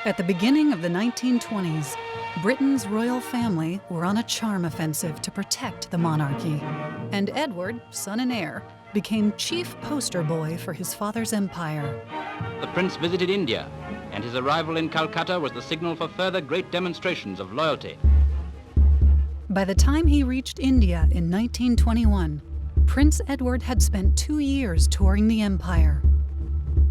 At the beginning of the 1920s, Britain's royal family were on a charm offensive to protect the monarchy, and Edward, son and heir, became chief poster boy for his father's empire. The prince visited India, and his arrival in Calcutta was the signal for further great demonstrations of loyalty. By the time he reached India in 1921, Prince Edward had spent 2 years touring the empire.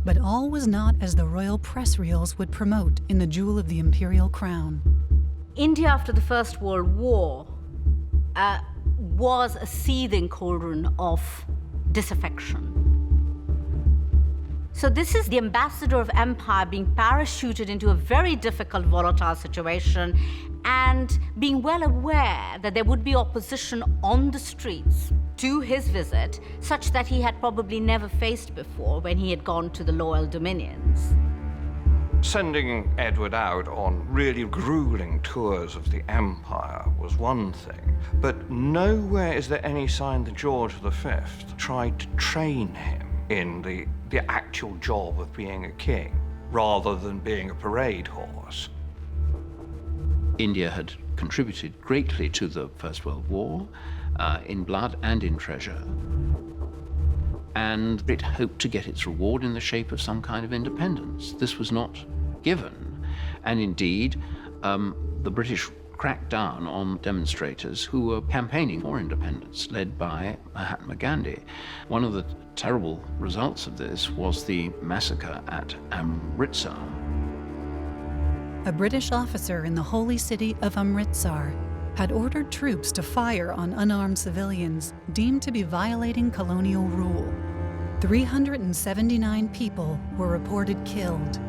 But all was not as the royal press reels would promote in the Jewel of the Imperial Crown. India after the First World War was a seething cauldron of disaffection. So this is the ambassador of empire being parachuted into a very difficult, volatile situation and being well aware that there would be opposition on the streets to his visit, such that he had probably never faced before when he had gone to the loyal dominions. Sending Edward out on really grueling tours of the empire was one thing, but nowhere is there any sign that George V tried to train him in the actual job of being a king, rather than being a parade horse. India had contributed greatly to the First World War, in blood and in treasure. And it hoped to get its reward in the shape of some kind of independence. This was not given. And indeed, the British cracked down on demonstrators who were campaigning for independence, led by Mahatma Gandhi. One of the terrible results of this was the massacre at Amritsar. A British officer in the holy city of Amritsar had ordered troops to fire on unarmed civilians deemed to be violating colonial rule. 379 people were reported killed.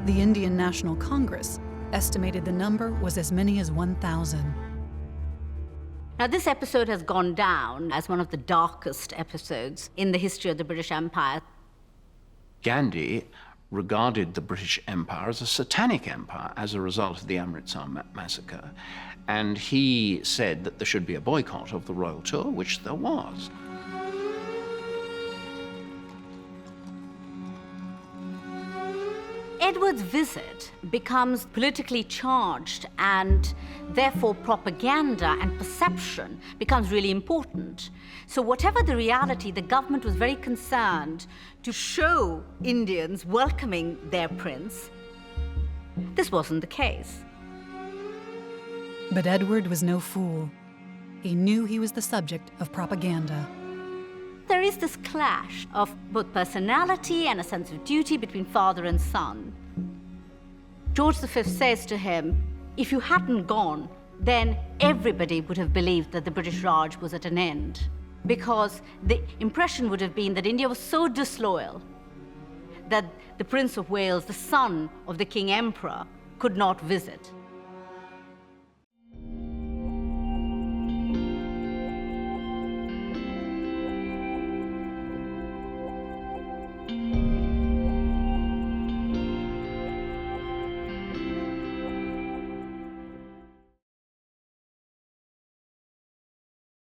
The Indian National Congress estimated the number was as many as 1,000. Now, this episode has gone down as one of the darkest episodes in the history of the British Empire. Gandhi regarded the British Empire as a satanic empire as a result of the Amritsar massacre. And he said that there should be a boycott of the royal tour, which there was. Edward's visit becomes politically charged, and therefore propaganda and perception becomes really important. So whatever the reality, the government was very concerned to show Indians welcoming their prince. This wasn't the case. But Edward was no fool. He knew he was the subject of propaganda. There is this clash of both personality and a sense of duty between father and son. George V says to him, if you hadn't gone, then everybody would have believed that the British Raj was at an end, because the impression would have been that India was so disloyal that the Prince of Wales, the son of the King Emperor, could not visit.